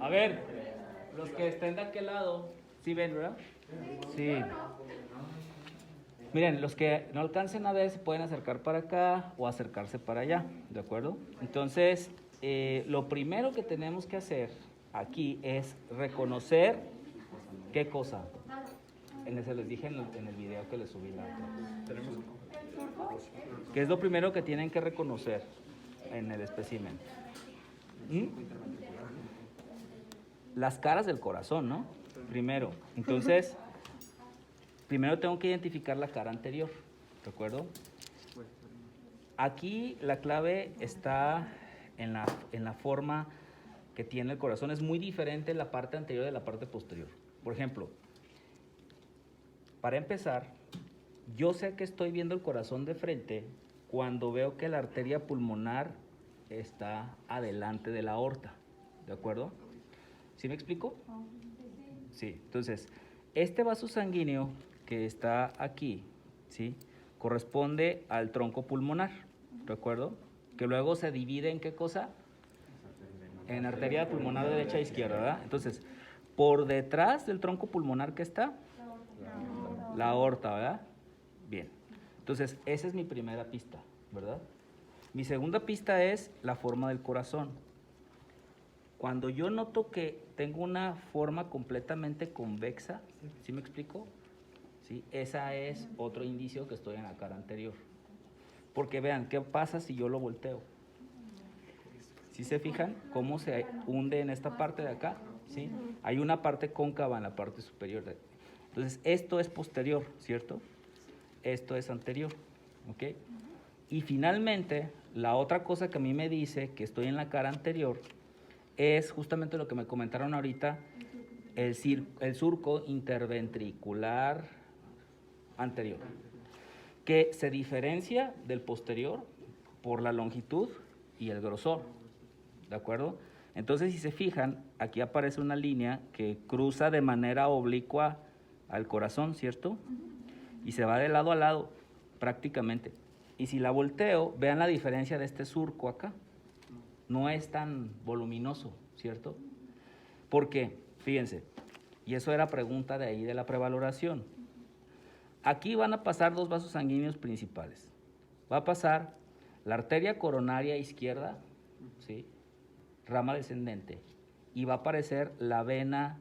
A ver, los que estén de aquel lado, ¿sí ven, verdad? Sí. Miren, los que no alcancen a ver se pueden acercar para acá o acercarse para allá, ¿de acuerdo? Entonces, lo primero que tenemos que hacer aquí es reconocer qué cosa. Se les dije en el video que les subí la otra. ¿Qué es lo primero que tienen que reconocer en el espécimen? Las caras del corazón, ¿no? Primero. Entonces, primero tengo que identificar la cara anterior, ¿de acuerdo? Aquí la clave está en la forma que tiene el corazón. Es muy diferente la parte anterior de la parte posterior. Por ejemplo, para empezar, yo sé que estoy viendo el corazón de frente cuando veo que la arteria pulmonar está adelante de la aorta, ¿de acuerdo? ¿Sí me explico? Sí, entonces, este vaso sanguíneo que está aquí, ¿sí? Corresponde al tronco pulmonar, ¿de acuerdo? Que luego se divide en ¿qué cosa? En arteria pulmonar derecha e izquierda, ¿verdad? Entonces, por detrás del tronco pulmonar, ¿qué está? La aorta, ¿verdad? Bien. Entonces, esa es mi primera pista, ¿verdad? Mi segunda pista es la forma del corazón. Cuando yo noto que tengo una forma completamente convexa, ¿sí me explico? ¿Sí? Esa es otro indicio que estoy en la cara anterior. Porque vean, ¿qué pasa si yo lo volteo? ¿Sí se fijan cómo se hunde en esta parte de acá? ¿Sí? Hay una parte cóncava en la parte superior. Entonces, esto es posterior, ¿cierto? Esto es anterior, ¿ok? Y finalmente, la otra cosa que a mí me dice que estoy en la cara anterior es justamente lo que me comentaron ahorita, el surco interventricular anterior, que se diferencia del posterior por la longitud y el grosor, ¿de acuerdo? Entonces, si se fijan, aquí aparece una línea que cruza de manera oblicua al corazón, ¿cierto? Y se va de lado a lado, prácticamente. Y si la volteo, vean la diferencia de este surco acá. No es tan voluminoso, ¿cierto? ¿Por qué? Fíjense, y eso era pregunta de ahí de la prevaloración. Aquí van a pasar dos vasos sanguíneos principales. Va a pasar la arteria coronaria izquierda, ¿sí? Rama descendente, y va a aparecer la vena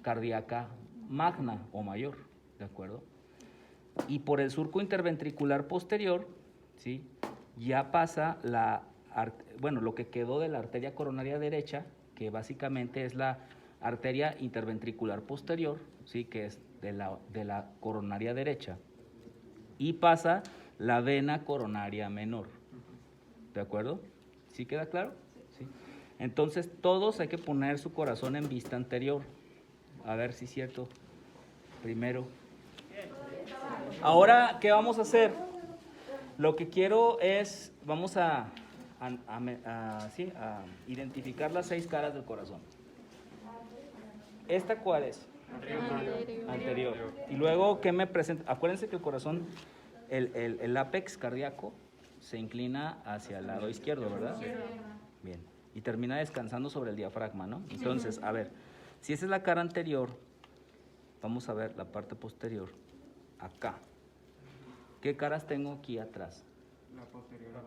cardíaca magna o mayor, ¿de acuerdo? Y por el surco interventricular posterior, ¿sí? Ya pasa lo que quedó de la arteria coronaria derecha, que básicamente es la arteria interventricular posterior, ¿sí? Que es de la coronaria derecha, y pasa la vena coronaria menor, ¿de acuerdo? ¿Sí queda claro? Sí. Entonces, todos hay que poner su corazón en vista anterior, a ver si es cierto, primero. Ahora, ¿qué vamos a hacer? Lo que quiero es, vamos a identificar las 6 caras del corazón. ¿Esta cuál es? Anterior. Y luego, ¿qué me presenta? Acuérdense que el corazón, el ápex cardíaco, se inclina hacia el lado izquierdo, ¿verdad? Bien. Y termina descansando sobre el diafragma, ¿no? Entonces, a ver, si esa es la cara anterior, vamos a ver la parte posterior, acá. ¿Qué caras tengo aquí atrás? La posterior.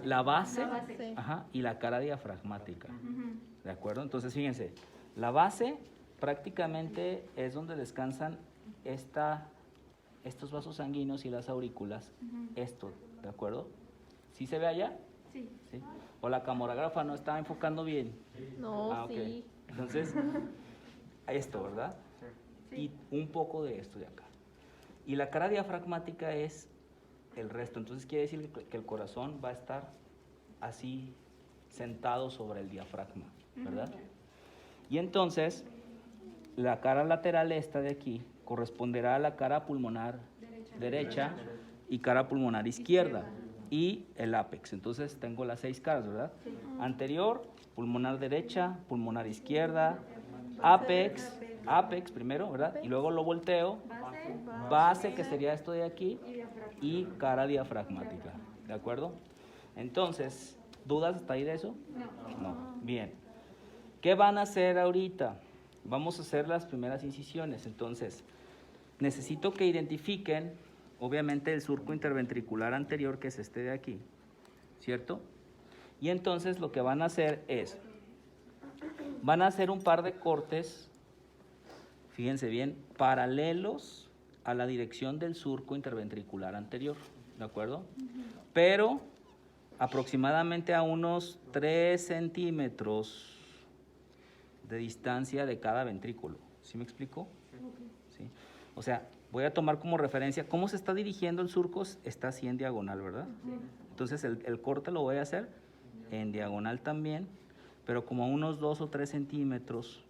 La base. Ajá, y la cara diafragmática. ¿De acuerdo? Entonces, fíjense, la base prácticamente es donde descansan estos vasos sanguíneos y las aurículas. Esto, ¿de acuerdo? ¿Sí se ve allá? Sí. ¿Sí? O la camarógrafa no está enfocando bien. No, Ok. sí. Entonces, esto, ¿verdad? Sí. Y un poco de esto de acá. Y la cara diafragmática es el resto. Entonces quiere decir que el corazón va a estar así sentado sobre el diafragma, ¿verdad? Y entonces la cara lateral esta de aquí corresponderá a la cara pulmonar derecha y cara pulmonar izquierda y el ápex. Entonces tengo las 6 caras, ¿verdad? Anterior, pulmonar derecha, pulmonar izquierda, ápex primero, ¿verdad? Y luego lo volteo, base, que sería esto de aquí, y cara diafragmática, ¿de acuerdo? Entonces, ¿dudas hasta ahí de eso? No. Bien. ¿Qué van a hacer ahorita? Vamos a hacer las primeras incisiones. Entonces, necesito que identifiquen, obviamente, el surco interventricular anterior, que es este de aquí, ¿cierto? Y entonces lo que van a hacer es, van a hacer un par de cortes, fíjense bien, paralelos a la dirección del surco interventricular anterior, ¿de acuerdo? Pero aproximadamente a unos 3 centímetros de distancia de cada ventrículo. ¿Sí me explico? ¿Sí? O sea, voy a tomar como referencia cómo se está dirigiendo el surco, está así en diagonal, ¿verdad? Entonces el corte lo voy a hacer en diagonal también, pero como a unos 2 o 3 centímetros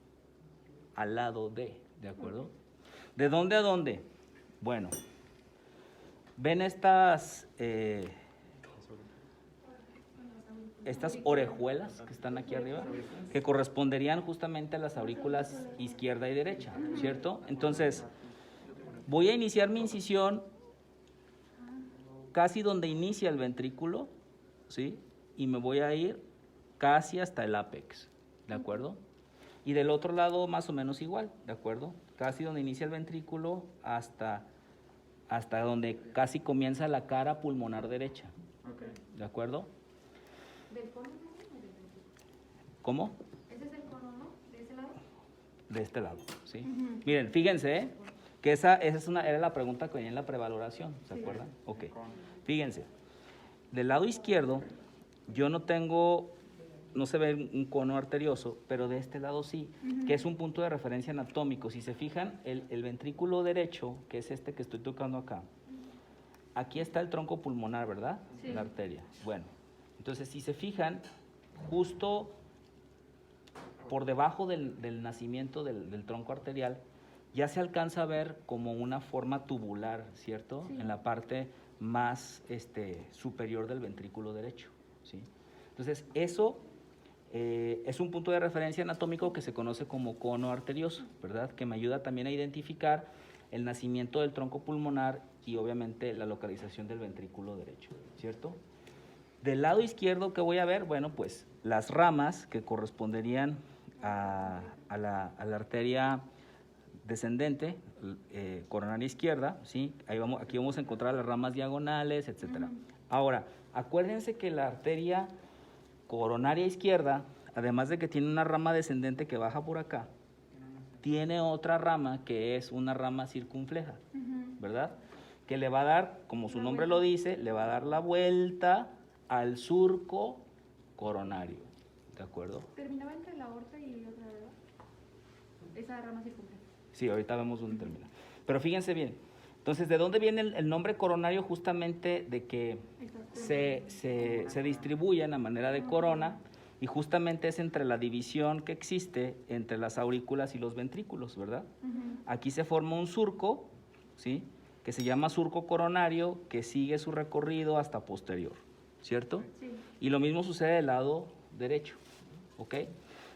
al lado ¿de acuerdo? ¿De dónde a dónde? Bueno, ¿ven estas orejuelas que están aquí arriba? Que corresponderían justamente a las aurículas izquierda y derecha, ¿cierto? Entonces, voy a iniciar mi incisión casi donde inicia el ventrículo, ¿sí? Y me voy a ir casi hasta el ápex, ¿de acuerdo? Y del otro lado más o menos igual, ¿de acuerdo? Casi donde inicia el ventrículo hasta donde casi comienza la cara pulmonar derecha, ¿de acuerdo? ¿Del cono o del ventrículo? ¿Cómo? ¿Ese es el cono, no? ¿De ese lado? De este lado, ¿sí? Miren, fíjense, que esa era la pregunta que venía en la prevaloración, ¿se acuerdan? Ok, fíjense, del lado izquierdo yo no se ve un cono arterioso, pero de este lado sí, que es un punto de referencia anatómico. Si se fijan, el ventrículo derecho, que es este que estoy tocando acá, aquí está el tronco pulmonar, ¿verdad? Sí. La arteria. Bueno, entonces si se fijan, justo por debajo del nacimiento del tronco arterial, ya se alcanza a ver como una forma tubular, ¿cierto? Sí. En la parte más superior del ventrículo derecho, ¿sí? Entonces, eso es un punto de referencia anatómico que se conoce como cono arterioso, ¿verdad? Que me ayuda también a identificar el nacimiento del tronco pulmonar y obviamente la localización del ventrículo derecho, ¿cierto? Del lado izquierdo, ¿qué voy a ver? Bueno, pues las ramas que corresponderían a la arteria descendente, coronaria izquierda, ¿sí? Aquí vamos a encontrar las ramas diagonales, etcétera. Ahora, acuérdense que la arteria coronaria izquierda, además de que tiene una rama descendente que baja por acá, tiene otra rama que es una rama circunfleja, ¿verdad? Que le va a dar, como su nombre lo dice, le va a dar la vuelta al surco coronario, ¿de acuerdo? Terminaba entre la aorta y otra, ¿verdad? Esa rama circunfleja. Sí, ahorita vemos dónde termina. Pero fíjense bien, entonces, ¿de dónde viene el nombre coronario? Justamente de que se distribuyen a manera de corona, y justamente es entre la división que existe entre las aurículas y los ventrículos, ¿verdad? Aquí se forma un surco, ¿sí? Que se llama surco coronario, que sigue su recorrido hasta posterior, ¿cierto? Sí. Y lo mismo sucede del lado derecho, ¿ok?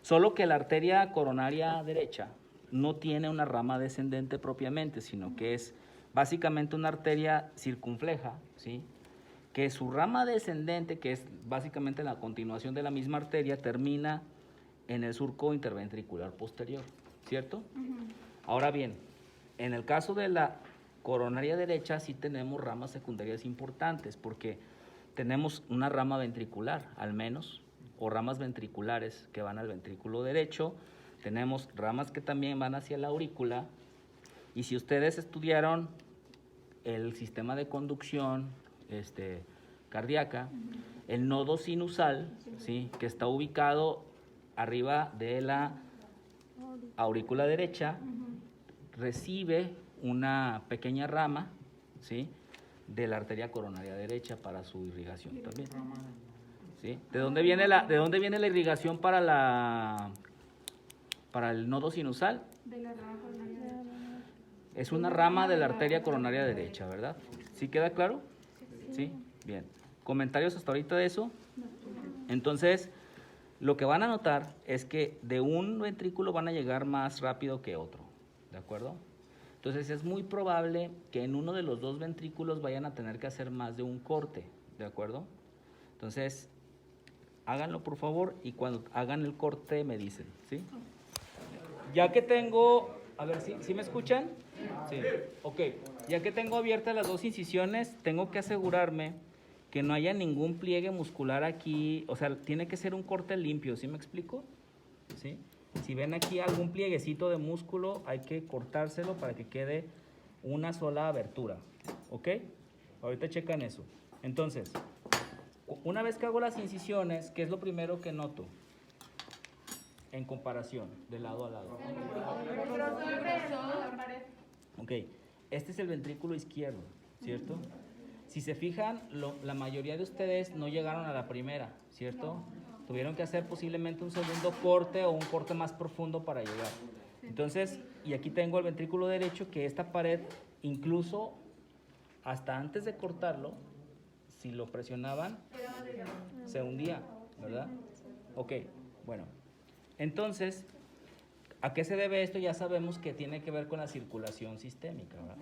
Solo que la arteria coronaria derecha no tiene una rama descendente propiamente, sino que es básicamente una arteria circunfleja, ¿sí? Que su rama descendente, que es básicamente la continuación de la misma arteria, termina en el surco interventricular posterior, ¿cierto? Ahora bien, en el caso de la coronaria derecha sí tenemos ramas secundarias importantes, porque tenemos una rama ventricular, al menos, o ramas ventriculares que van al ventrículo derecho, tenemos ramas que también van hacia la aurícula, y si ustedes estudiaron el sistema de conducción cardíaca, el nodo sinusal, ¿sí? Que está ubicado arriba de la aurícula derecha, recibe una pequeña rama, ¿sí? De la arteria coronaria derecha para su irrigación también, ¿sí? ¿De dónde viene la irrigación para el nodo sinusal? De la rama coronaria derecha. Es una rama de la arteria coronaria derecha, ¿verdad? ¿Sí queda claro? Sí. Bien. ¿Comentarios hasta ahorita de eso? Entonces, lo que van a notar es que de un ventrículo van a llegar más rápido que otro, ¿de acuerdo? Entonces, es muy probable que en uno de los dos ventrículos vayan a tener que hacer más de un corte, ¿de acuerdo? Entonces, háganlo por favor y cuando hagan el corte me dicen, ¿sí? Ya que tengo, a ver, ¿sí me escuchan? Sí, ok. Ya que tengo abiertas las dos incisiones, tengo que asegurarme que no haya ningún pliegue muscular aquí, o sea, tiene que ser un corte limpio, ¿sí me explico? ¿Sí? Si ven aquí algún plieguecito de músculo, hay que cortárselo para que quede una sola abertura, ¿ok? Ahorita checan eso. Entonces, una vez que hago las incisiones, ¿qué es lo primero que noto? En comparación, de lado a lado. Ok, este es el ventrículo izquierdo, ¿cierto? Si se fijan, la mayoría de ustedes no llegaron a la primera, ¿cierto? Tuvieron que hacer posiblemente un segundo corte o un corte más profundo para llegar. Entonces, y aquí tengo el ventrículo derecho, que esta pared, incluso hasta antes de cortarlo, si lo presionaban, se hundía, ¿verdad? Ok, bueno. Entonces, ¿a qué se debe esto? Ya sabemos que tiene que ver con la circulación sistémica, ¿verdad?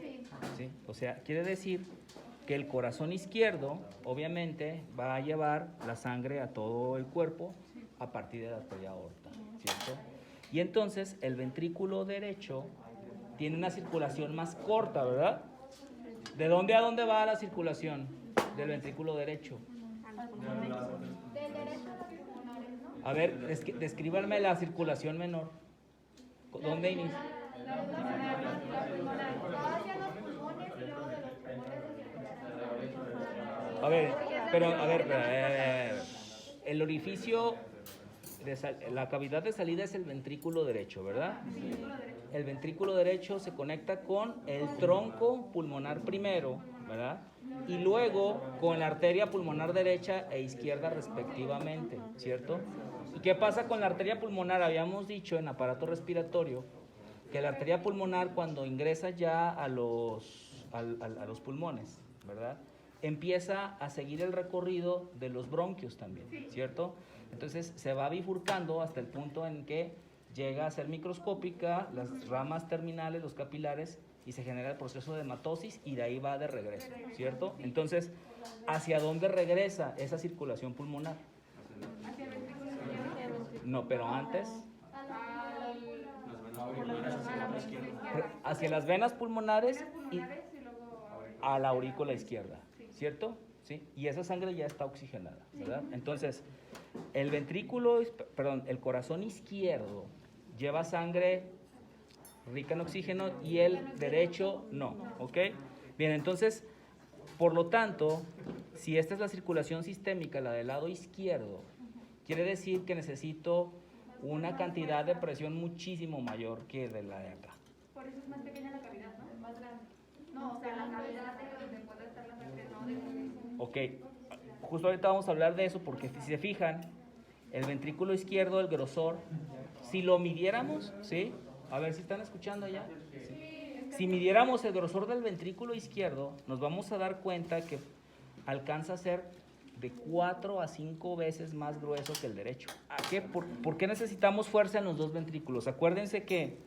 ¿Sí? O sea, quiere decir que el corazón izquierdo, obviamente, va a llevar la sangre a todo el cuerpo a partir de la arteria aorta, ¿cierto? Y entonces, el ventrículo derecho tiene una circulación más corta, ¿verdad? ¿De dónde a dónde va la circulación del ventrículo derecho? A ver, descríbanme la circulación menor. ¿Dónde inicia? A ver, pero, a ver, el orificio, la cavidad de salida es el ventrículo derecho, ¿verdad? El ventrículo derecho se conecta con el tronco pulmonar primero, ¿verdad? Y luego con la arteria pulmonar derecha e izquierda respectivamente, ¿cierto? ¿Y qué pasa con la arteria pulmonar? Habíamos dicho en aparato respiratorio que la arteria pulmonar cuando ingresa ya a los pulmones, ¿verdad? Empieza a seguir el recorrido de los bronquios también, ¿cierto? Entonces se va bifurcando hasta el punto en que llega a ser microscópica, las ramas terminales, los capilares, y se genera el proceso de hematosis y de ahí va de regreso, ¿cierto? Entonces, ¿hacia dónde regresa esa circulación pulmonar? No, pero antes... hacia las venas pulmonares y a la aurícula izquierda, ¿cierto? ¿Sí? Y esa sangre ya está oxigenada, ¿verdad? Entonces, el corazón izquierdo lleva sangre rica en oxígeno y el derecho no, ¿ok? Bien, entonces, por lo tanto, si esta es la circulación sistémica, la del lado izquierdo, quiere decir que necesito una cantidad de presión muchísimo mayor que de la de acá. Por eso es más pequeña la cavidad, ¿no? Es más grande. No, o sea, la cavidad de donde puede estar la sangre, no de... Ok, justo ahorita vamos a hablar de eso porque si se fijan, el ventrículo izquierdo, el grosor, si lo midiéramos, ¿sí? A ver si están escuchando ya. ¿Sí? Si midiéramos el grosor del ventrículo izquierdo, nos vamos a dar cuenta que alcanza a ser de 4 a 5 veces más grueso que el derecho. ¿Por qué necesitamos fuerza en los dos ventrículos? Acuérdense que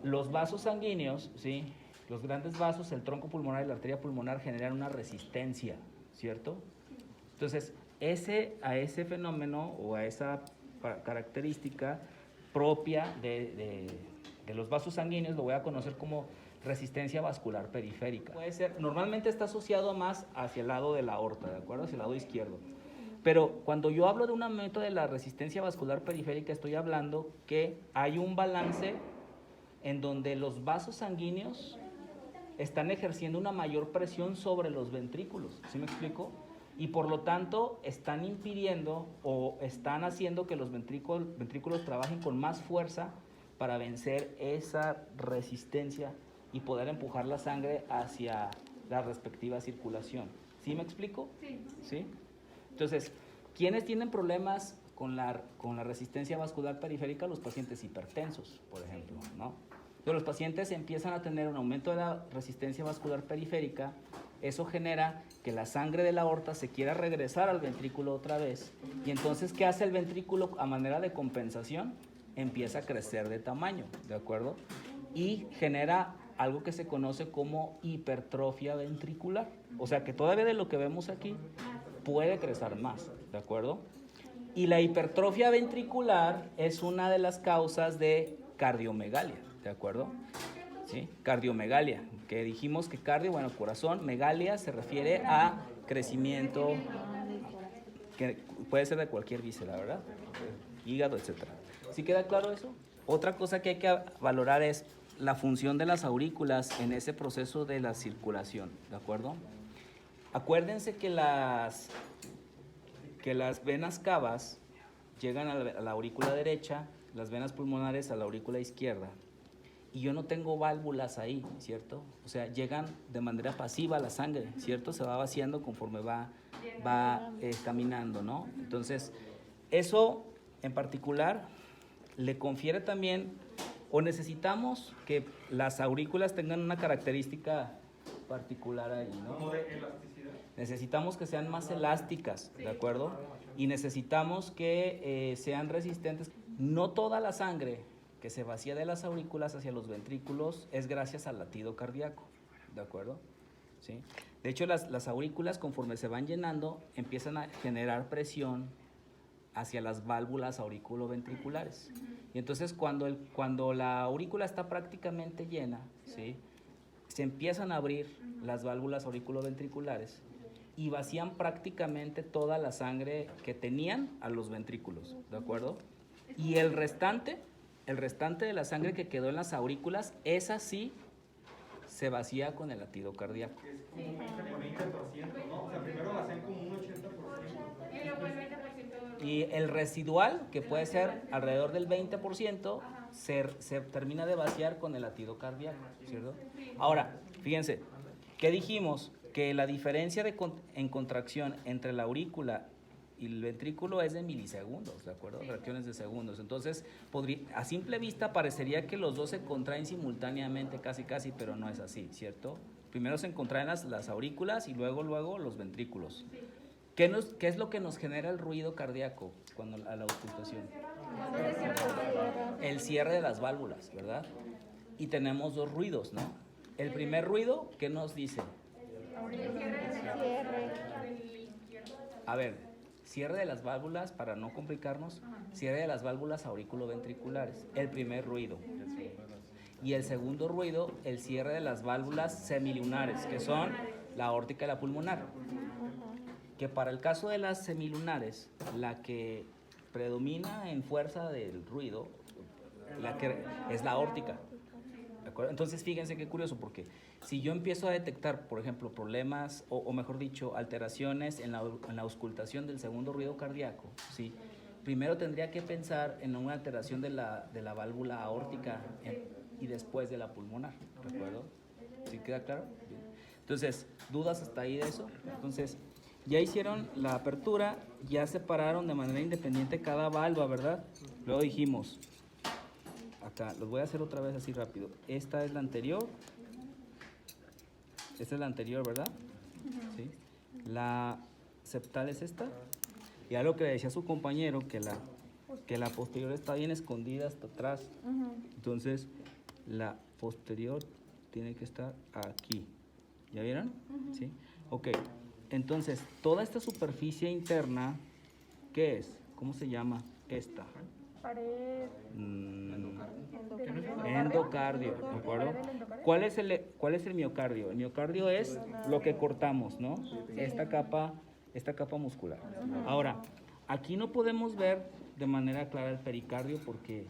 los vasos sanguíneos, ¿sí? Los grandes vasos, el tronco pulmonar y la arteria pulmonar generan una resistencia, ¿cierto? Entonces, a ese fenómeno o a esa característica propia de los vasos sanguíneos lo voy a conocer como resistencia vascular periférica. Puede ser, normalmente está asociado más hacia el lado de la aorta, ¿de acuerdo? Hacia el lado izquierdo. Pero cuando yo hablo de un aumento de la resistencia vascular periférica, estoy hablando que hay un balance en donde los vasos sanguíneos están ejerciendo una mayor presión sobre los ventrículos, ¿sí me explico? Y por lo tanto están impidiendo o están haciendo que los ventrículos trabajen con más fuerza para vencer esa resistencia y poder empujar la sangre hacia la respectiva circulación. ¿Sí me explico? Sí. ¿Sí? Entonces, ¿quiénes tienen problemas con la resistencia vascular periférica? Los pacientes hipertensos, por ejemplo, ¿no? Entonces, los pacientes empiezan a tener un aumento de la resistencia vascular periférica. Eso genera que la sangre de la aorta se quiera regresar al ventrículo otra vez. Y entonces, ¿qué hace el ventrículo a manera de compensación? Empieza a crecer de tamaño, ¿de acuerdo? Y genera algo que se conoce como hipertrofia ventricular. O sea que todavía de lo que vemos aquí, puede crecer más, ¿de acuerdo? Y la hipertrofia ventricular es una de las causas de cardiomegalia, ¿de acuerdo? ¿Sí? Cardiomegalia, que dijimos que cardio, bueno, corazón, megalia se refiere a crecimiento, que puede ser de cualquier víscera, ¿verdad? Hígado, etcétera. ¿Sí queda claro eso? Otra cosa que hay que valorar es la función de las aurículas en ese proceso de la circulación, ¿de acuerdo? Acuérdense que las venas cavas llegan a la aurícula derecha, las venas pulmonares a la aurícula izquierda, y yo no tengo válvulas ahí, ¿cierto? O sea, llegan de manera pasiva a la sangre, ¿cierto? Se va vaciando conforme va caminando, ¿no? Entonces, eso en particular le confiere también, o necesitamos que las aurículas tengan una característica particular ahí, ¿no? ¿Como de elasticidad? Necesitamos que sean más elásticas, ¿de acuerdo? Y necesitamos que sean resistentes. No toda la sangre que se vacía de las aurículas hacia los ventrículos es gracias al latido cardíaco, ¿de acuerdo? ¿Sí? De hecho, las aurículas, conforme se van llenando, empiezan a generar presión hacia las válvulas auriculoventriculares. Y entonces, cuando la aurícula está prácticamente llena, ¿sí?, se empiezan a abrir las válvulas auriculoventriculares y vacían prácticamente toda la sangre que tenían a los ventrículos, ¿de acuerdo? Y el restante de la sangre que quedó en las aurículas, esa sí se vacía con el latido cardíaco. Es como un 20%, ¿no? O sea, primero lo hacen como un 80%. Y luego el 20%. Y el residual, que puede ser alrededor del 20%, se termina de vaciar con el latido cardíaco, ¿cierto? Ahora, fíjense, ¿qué dijimos? Que la diferencia en contracción entre la aurícula y el ventrículo es de milisegundos, ¿de acuerdo? Fracciones de segundos. Entonces, a simple vista parecería que los dos se contraen simultáneamente, casi, pero no es así, ¿cierto? Primero se contraen las aurículas y luego los ventrículos. ¿Qué es lo que nos genera el ruido cardíaco a la auscultación? El cierre de las válvulas, ¿verdad? Y tenemos dos ruidos, ¿no? El primer ruido, ¿qué nos dice? A ver, cierre de las válvulas, para no complicarnos, cierre de las válvulas auriculoventriculares, el primer ruido. Y el segundo ruido, el cierre de las válvulas semilunares, que son la aórtica y la pulmonar. Que para el caso de las semilunares, la que predomina en fuerza del ruido, es la aórtica. ¿De acuerdo? Entonces, fíjense qué curioso, porque si yo empiezo a detectar, por ejemplo, problemas, o mejor dicho, alteraciones en la auscultación del segundo ruido cardíaco, ¿sí?, primero tendría que pensar en una alteración de la válvula aórtica y después de la pulmonar, ¿de acuerdo? ¿Sí queda claro? Bien. Entonces, ¿dudas hasta ahí de eso? Entonces, ya hicieron la apertura, ya separaron de manera independiente cada valva, ¿verdad? Luego dijimos, acá, los voy a hacer otra vez así rápido. Esta es la anterior. Esta es la anterior, ¿verdad? ¿Sí? La septal es esta. Y algo que le decía a su compañero, que la posterior está bien escondida hasta atrás. Entonces, la posterior tiene que estar aquí. ¿Ya vieron? ¿Sí? Ok. Entonces, toda esta superficie interna, ¿qué es? ¿Cómo se llama esta? Pared. Endocardio, ¿de acuerdo? ¿Cuál es el miocardio? El miocardio es lo que cortamos, ¿no? Esta capa muscular. Ahora, aquí no podemos ver de manera clara el pericardio porque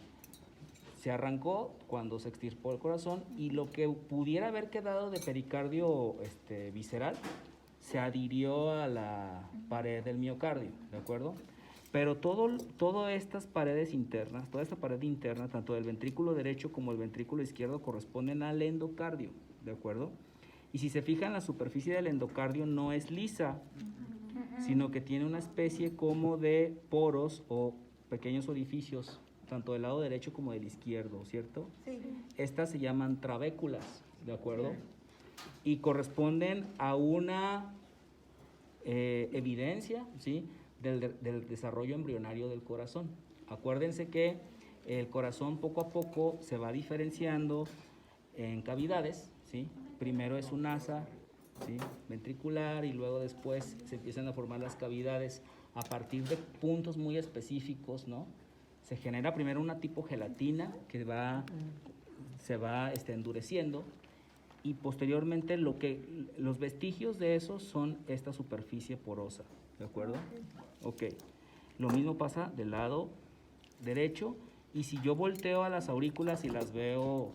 se arrancó cuando se extirpó el corazón, y lo que pudiera haber quedado de pericardio visceral se adhirió a la pared del miocardio, ¿de acuerdo? Pero todas estas paredes internas, toda esta pared interna, tanto del ventrículo derecho como el ventrículo izquierdo, corresponden al endocardio, ¿de acuerdo? Y si se fijan, la superficie del endocardio no es lisa, sino que tiene una especie como de poros o pequeños orificios, tanto del lado derecho como del izquierdo, ¿cierto? Sí. Estas se llaman trabéculas, ¿de acuerdo? Y corresponden a una evidencia, ¿sí?, del desarrollo embrionario del corazón. Acuérdense que el corazón poco a poco se va diferenciando en cavidades, ¿sí? Primero es un asa, ¿sí? Ventricular, y luego después se empiezan a formar las cavidades a partir de puntos muy específicos, ¿no? Se genera primero una tipo gelatina que se va endureciendo, y posteriormente los vestigios de eso son esta superficie porosa, ¿de acuerdo? Ok. Lo mismo pasa del lado derecho, y si yo volteo a las aurículas y las veo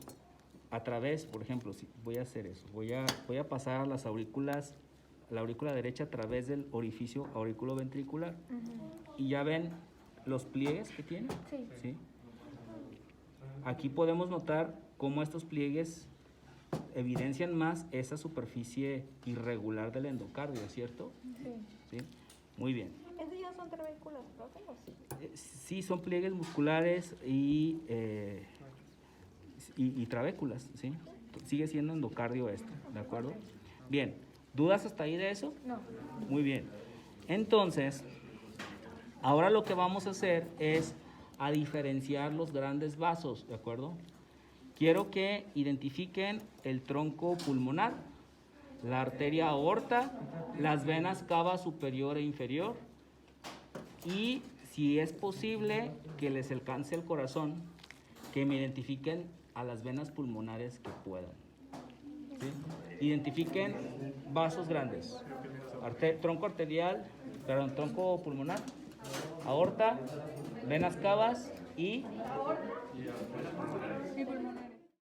a través, por ejemplo, si voy a hacer eso, voy a pasar a las aurículas, la aurícula derecha a través del orificio auriculoventricular, y ya ven los pliegues que tiene. Sí. ¿Sí? Aquí podemos notar cómo estos pliegues evidencian más esa superficie irregular del endocardio, ¿cierto? Sí. ¿Sí? Muy bien. ¿Esos ya son trabéculas próximos? Sí, son pliegues musculares y trabéculas, ¿sí? Sigue siendo endocardio esto, ¿de acuerdo? Bien, ¿dudas hasta ahí de eso? No. Muy bien. Entonces, ahora lo que vamos a hacer es a diferenciar los grandes vasos, ¿de acuerdo? Quiero que identifiquen el tronco pulmonar, la arteria aorta, las venas cava superior e inferior, y si es posible que les alcance el corazón, que me identifiquen a las venas pulmonares que puedan. ¿Sí? Identifiquen vasos grandes, tronco pulmonar, aorta, venas cavas y